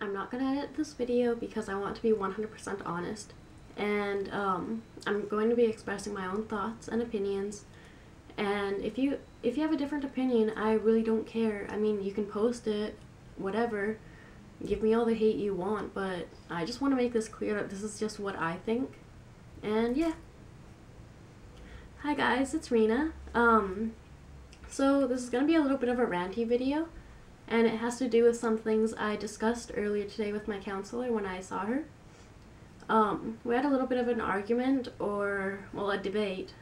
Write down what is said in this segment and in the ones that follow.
I'm not gonna edit this video because I want to be 100% honest, and I'm going to be expressing my own thoughts and opinions. And if you have a different opinion, I really don't care. I mean, you can post it, whatever, give me all the hate you want, but I just want to make this clear that this is just what I think. And yeah. Hi guys, it's Rena. So this is gonna be a little bit of a ranty video, and it has to do with some things I discussed earlier today with my counselor when I saw her. We had a little bit of an argument, or, well, a debate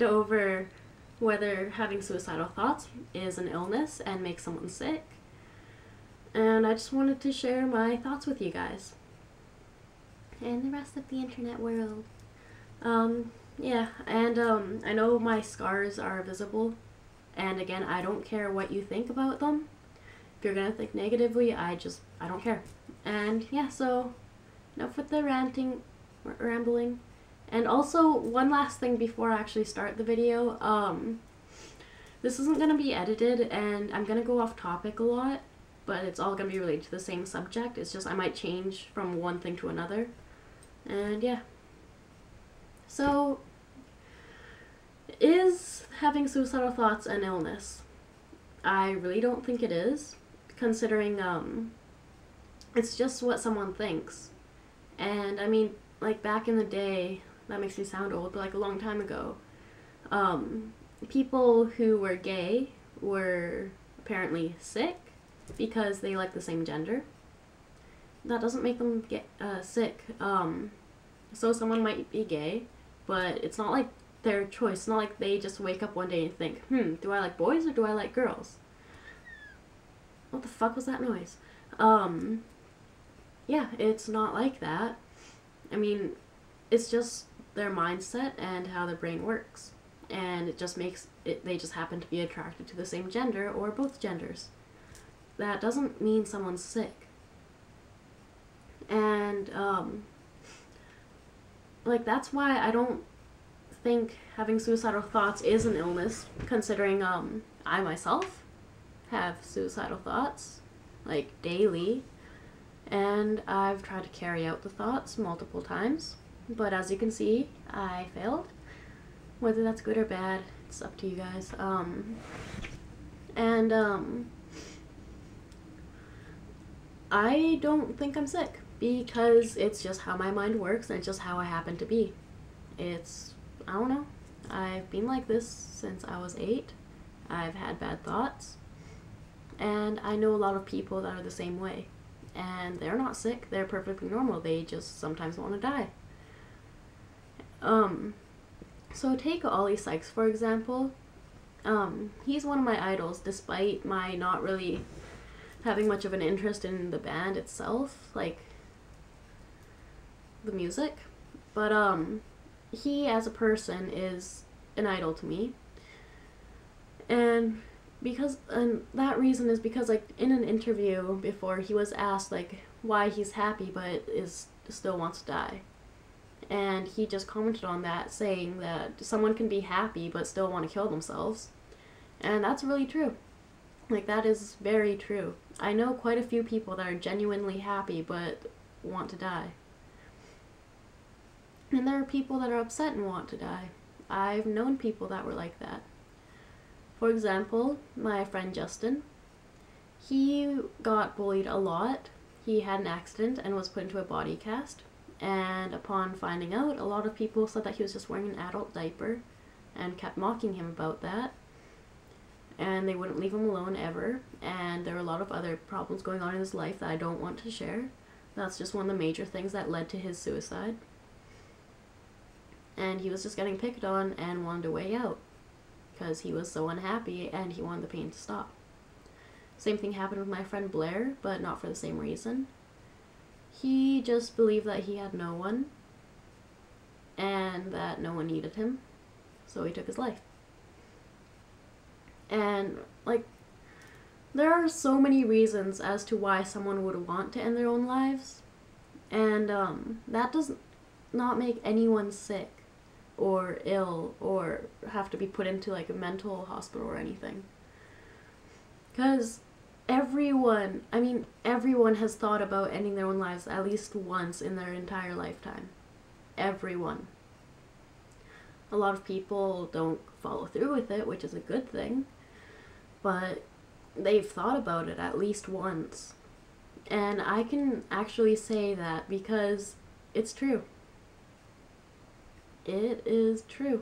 over whether having suicidal thoughts is an illness and makes someone sick. And I just wanted to share my thoughts with you guys. And the rest of the internet world. Yeah, and I know my scars are visible, and again, I don't care what you think about them. If you're gonna think negatively, I don't care. And yeah, so enough with the rambling. And also, one last thing before I actually start the video, this isn't gonna be edited, and I'm gonna go off topic a lot, but it's all gonna be related to the same subject. It's just I might change from one thing to another. And yeah. So, is having suicidal thoughts an illness? I really don't think it is, considering it's just what someone thinks. And I mean, like back in the day, that makes me sound old, but like a long time ago, people who were gay were apparently sick because they like the same gender. That doesn't make them get sick. So someone might be gay, but it's not like their choice. It's not like they just wake up one day and think, do I like boys or do I like girls? What the fuck was that noise? Yeah, it's not like that. I mean, it's just their mindset and how their brain works. And it just makes it, they just happen to be attracted to the same gender or both genders. That doesn't mean someone's sick. And, like, that's why I don't think having suicidal thoughts is an illness, considering, I myself have suicidal thoughts, like, daily, and I've tried to carry out the thoughts multiple times, but as you can see, I failed. Whether that's good or bad, it's up to you guys. I don't think I'm sick, because it's just how my mind works, and it's just how I happen to be. I don't know. I've been like this since I was 8. I've had bad thoughts. And I know a lot of people that are the same way. And they're not sick. They're perfectly normal. They just sometimes want to die. So take Ollie Sykes, for example. He's one of my idols, despite my not really having much of an interest in the band itself, like the music. But he as a person is an idol to me. And that reason is because, like, in an interview before, he was asked, like, why he's happy but still wants to die. And he just commented on that, saying that someone can be happy but still want to kill themselves. And that's really true. Like, that is very true. I know quite a few people that are genuinely happy but want to die. And there are people that are upset and want to die. I've known people that were like that. For example, my friend Justin. He got bullied a lot. He had an accident and was put into a body cast. And upon finding out, a lot of people said that he was just wearing an adult diaper and kept mocking him about that. And they wouldn't leave him alone ever. And there were a lot of other problems going on in his life that I don't want to share. That's just one of the major things that led to his suicide. And he was just getting picked on and wanted a way out, because he was so unhappy and he wanted the pain to stop. Same thing happened with my friend Blair, but not for the same reason. He just believed that he had no one, and that no one needed him, so he took his life. And, like, there are so many reasons as to why someone would want to end their own lives, and that does not make anyone sick or ill or have to be put into, like, a mental hospital or anything. Because everyone has thought about ending their own lives at least once in their entire lifetime. Everyone. A lot of people don't follow through with it, which is a good thing, but they've thought about it at least once. And I can actually say that because it's true. It is true.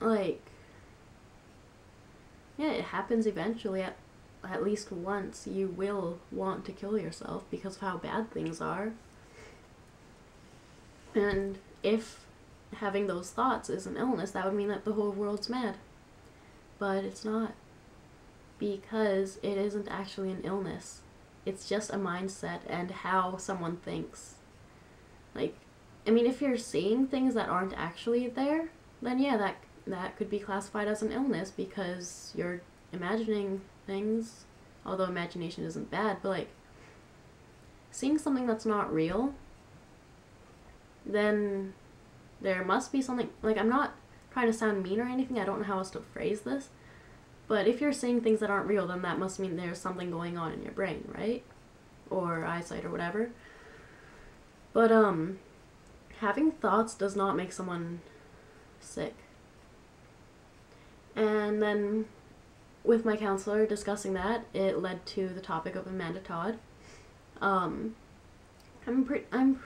Like, yeah, it happens eventually. At least once you will want to kill yourself because of how bad things are. And if having those thoughts is an illness, that would mean that the whole world's mad. But it's not. Because it isn't actually an illness. It's just a mindset and how someone thinks. Like, I mean, if you're seeing things that aren't actually there, then yeah, that could be classified as an illness because you're imagining things, although imagination isn't bad, but like, seeing something that's not real, then there must be something, like, I'm not trying to sound mean or anything, I don't know how else to phrase this, but if you're seeing things that aren't real, then that must mean there's something going on in your brain, right? Or eyesight or whatever. But, having thoughts does not make someone sick. And then, with my counselor discussing that, it led to the topic of Amanda Todd. I'm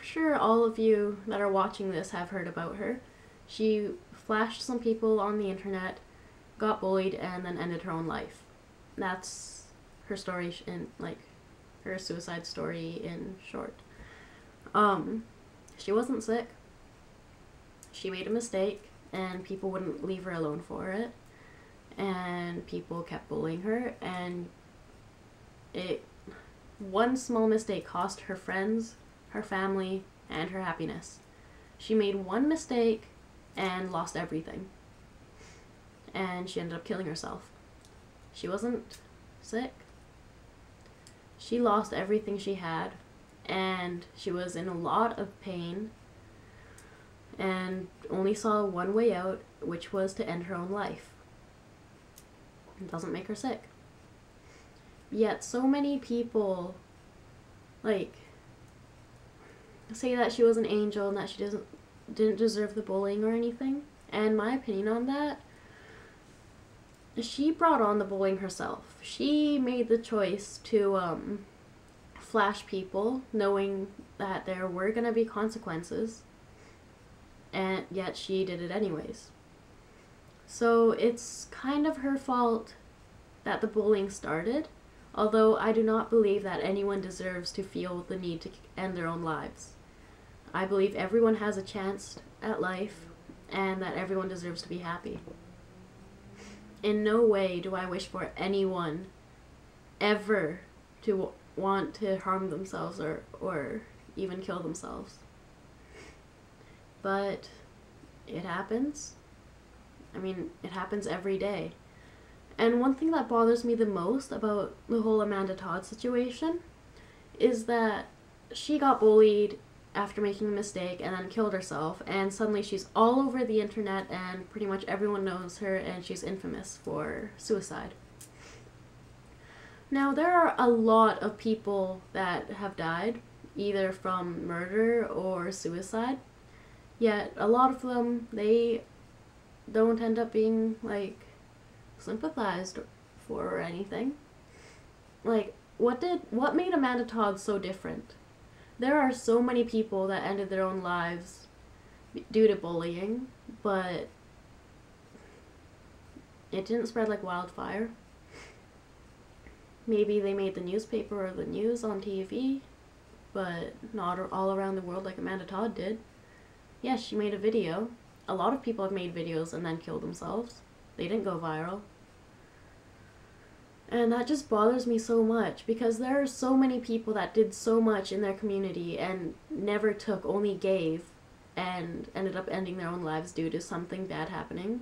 sure all of you that are watching this have heard about her. She flashed some people on the internet, got bullied, and then ended her own life. That's her story her suicide story in short. She wasn't sick. She made a mistake, and people wouldn't leave her alone for it. And people kept bullying her, and one small mistake cost her friends, her family, and her happiness. She made one mistake and lost everything. And she ended up killing herself. She wasn't sick. She lost everything she had, and she was in a lot of pain, and only saw one way out, which was to end her own life. It doesn't make her sick. Yet so many people, like, say that she was an angel and that she didn't deserve the bullying or anything. And my opinion on that, she brought on the bullying herself. She made the choice to flash people, knowing that there were going to be consequences, and yet she did it anyways. So it's kind of her fault that the bullying started, although I do not believe that anyone deserves to feel the need to end their own lives. I believe everyone has a chance at life, and that everyone deserves to be happy. In no way do I wish for anyone ever to want to harm themselves or even kill themselves. But it happens. I mean, it happens every day. And one thing that bothers me the most about the whole Amanda Todd situation is that she got bullied after making a mistake and then killed herself, and suddenly she's all over the internet and pretty much everyone knows her, and she's infamous for suicide. Now, there are a lot of people that have died, either from murder or suicide, yet a lot of them, they don't end up being, like, sympathized for or anything. Like, what made Amanda Todd so different? There are so many people that ended their own lives due to bullying, but it didn't spread like wildfire. Maybe they made the newspaper or the news on TV, but not all around the world like Amanda Todd did. Yes, she made a video. A lot of people have made videos and then killed themselves. They didn't go viral. And that just bothers me so much, because there are so many people that did so much in their community and never took, only gave, and ended up ending their own lives due to something bad happening.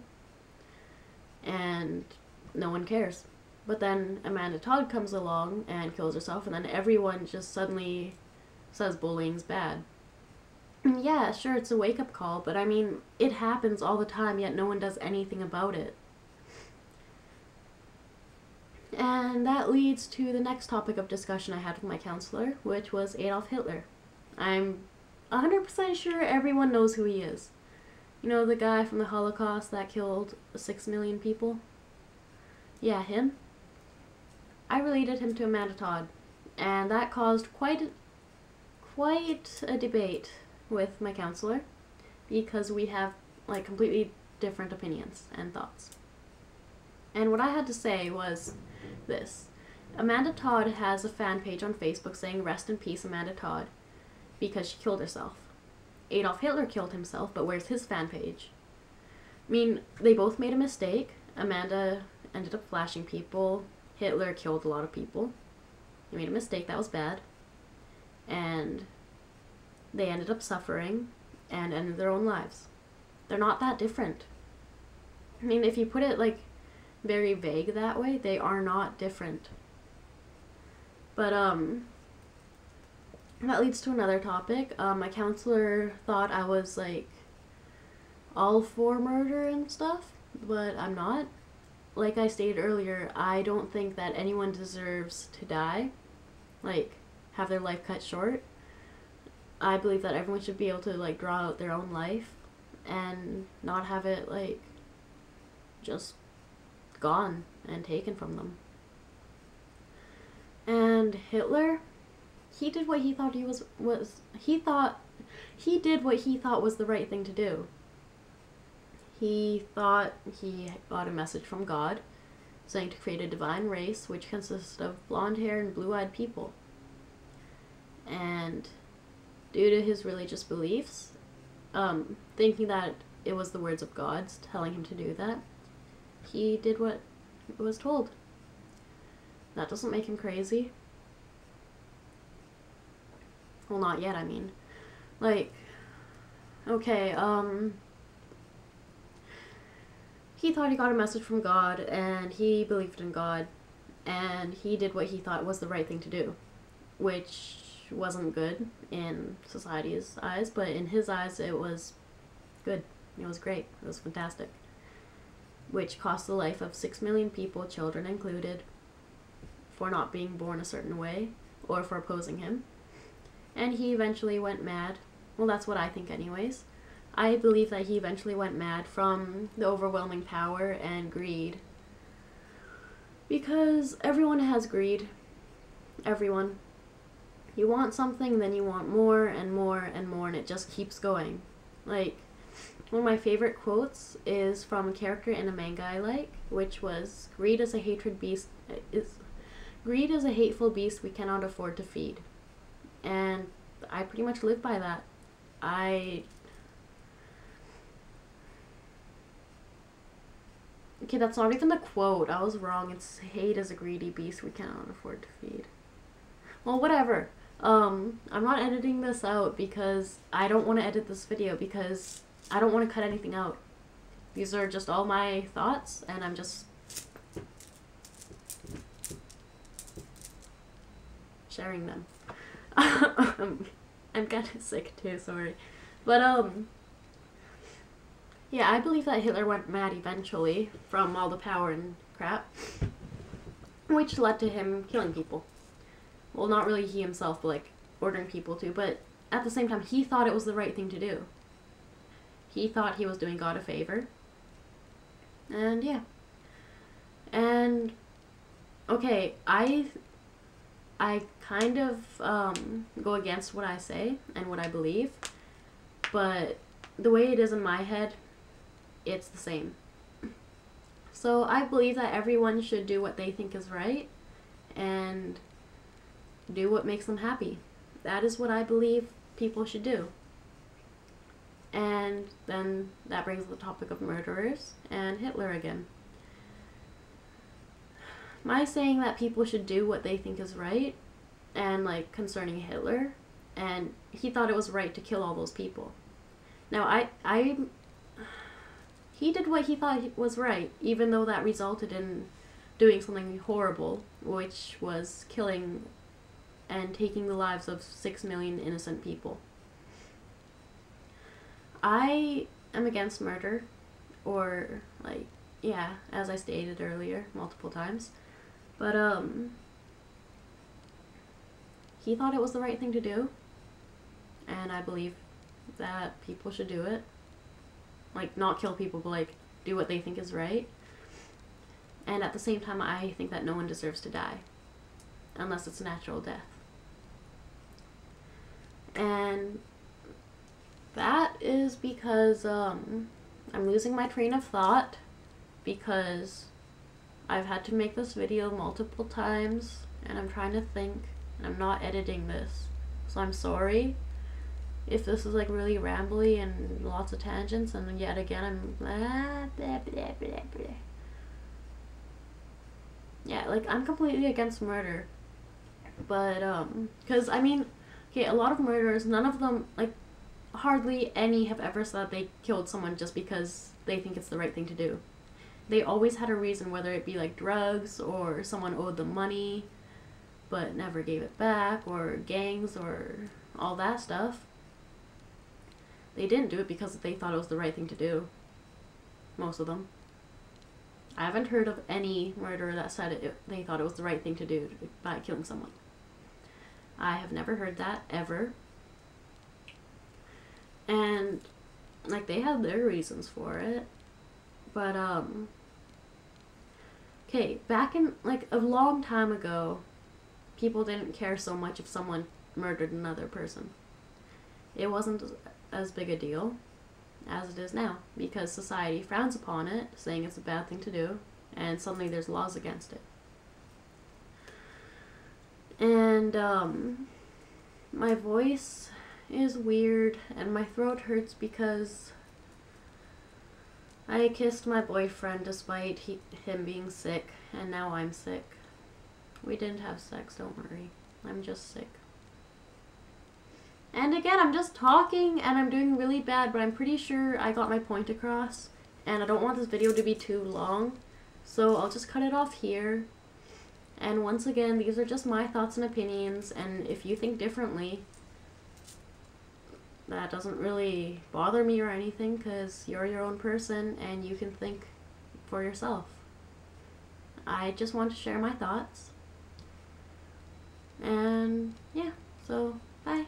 And no one cares. But then Amanda Todd comes along and kills herself, and then everyone just suddenly says bullying's bad. And yeah, sure, it's a wake-up call, but I mean, it happens all the time, yet no one does anything about it. And that leads to the next topic of discussion I had with my counselor, which was Adolf Hitler. I'm 100% sure everyone knows who he is. You know, the guy from the Holocaust that killed 6 million people? Yeah, him. I related him to Amanda Todd, and that caused quite a debate with my counselor, because we have like completely different opinions and thoughts. And what I had to say was this. Amanda Todd has a fan page on Facebook saying "Rest in peace, Amanda Todd," because she killed herself. Adolf Hitler killed himself, but where's his fan page? I mean, they both made a mistake. Amanda ended up flashing people. Hitler killed a lot of people. He made a mistake, that was bad. And they ended up suffering and ended their own lives. They're not that different. I mean, if you put it like very vague that way, they are not different. But that leads to another topic. My counselor thought I was like all for murder and stuff, but I'm not. Like I stated earlier, I don't think that anyone deserves to die, like have their life cut short. I believe that everyone should be able to like draw out their own life and not have it like just gone and taken from them. And Hitler, he did what he thought he did what he thought was the right thing to do. He thought he got a message from God saying to create a divine race which consists of blonde hair and blue-eyed people. And due to his religious beliefs, thinking that it was the words of God telling him to do that, he did what was told. That doesn't make him crazy. Well, not yet, I mean. Like, okay, he thought he got a message from God, and he believed in God, and he did what he thought was the right thing to do, which wasn't good in society's eyes, but in his eyes it was good. It was great. It was fantastic. Which cost the life of 6 million people, children included, for not being born a certain way, or for opposing him. And he eventually went mad. Well, that's what I think anyways. I believe that he eventually went mad from the overwhelming power and greed. Because everyone has greed. Everyone. You want something, then you want more and more and more, and it just keeps going. Like, one of my favorite quotes is from a character in a manga I like, which was, greed is a hateful beast we cannot afford to feed. And I pretty much live by that. Okay, that's not even the quote. I was wrong. It's hate is a greedy beast we cannot afford to feed. Well, whatever. I'm not editing this out because I don't want to edit this video because I don't want to cut anything out. These are just all my thoughts, and I'm just sharing them. I'm kind of sick too, sorry. But, yeah, I believe that Hitler went mad eventually from all the power and crap, which led to him killing people. Well, not really he himself, but like ordering people to, but at the same time, he thought it was the right thing to do. He thought he was doing God a favor. And yeah. And, okay, I kind of go against what I say and what I believe, but the way it is in my head, it's the same. So I believe that everyone should do what they think is right and do what makes them happy. That is what I believe people should do. And then that brings the topic of murderers and Hitler again. My saying that people should do what they think is right, and like concerning Hitler, and he thought it was right to kill all those people. Now he did what he thought was right, even though that resulted in doing something horrible, which was killing and taking the lives of 6 million innocent people. I am against murder, or like, yeah, as I stated earlier multiple times. But, he thought it was the right thing to do, and I believe that people should do it. Like, not kill people, but, like, do what they think is right. And at the same time, I think that no one deserves to die, unless it's a natural death. And that is because, I'm losing my train of thought, because I've had to make this video multiple times, and I'm trying to think, and I'm not editing this. So I'm sorry if this is like really rambly and lots of tangents, and yet again I'm blah, blah, blah, blah, blah. Yeah, like, I'm completely against murder. But, because, I mean, okay, a lot of murderers, none of them, like, hardly any have ever said they killed someone just because they think it's the right thing to do. They always had a reason, whether it be, like, drugs, or someone owed them money, but never gave it back, or gangs, or all that stuff. They didn't do it because they thought it was the right thing to do. Most of them. I haven't heard of any murderer that said they thought it was the right thing to do by killing someone. I have never heard that, ever. And, like, they had their reasons for it. But, okay, back in, like, a long time ago, people didn't care so much if someone murdered another person. It wasn't as big a deal as it is now, because society frowns upon it, saying it's a bad thing to do, and suddenly there's laws against it. And, my voice is weird, and my throat hurts because I kissed my boyfriend despite him being sick, and now I'm sick. We didn't have sex, don't worry. I'm just sick. And again, I'm just talking, and I'm doing really bad, but I'm pretty sure I got my point across, and I don't want this video to be too long, so I'll just cut it off here. And once again, these are just my thoughts and opinions, and if you think differently, that doesn't really bother me or anything, because you're your own person, and you can think for yourself. I just want to share my thoughts. And, yeah, so, bye.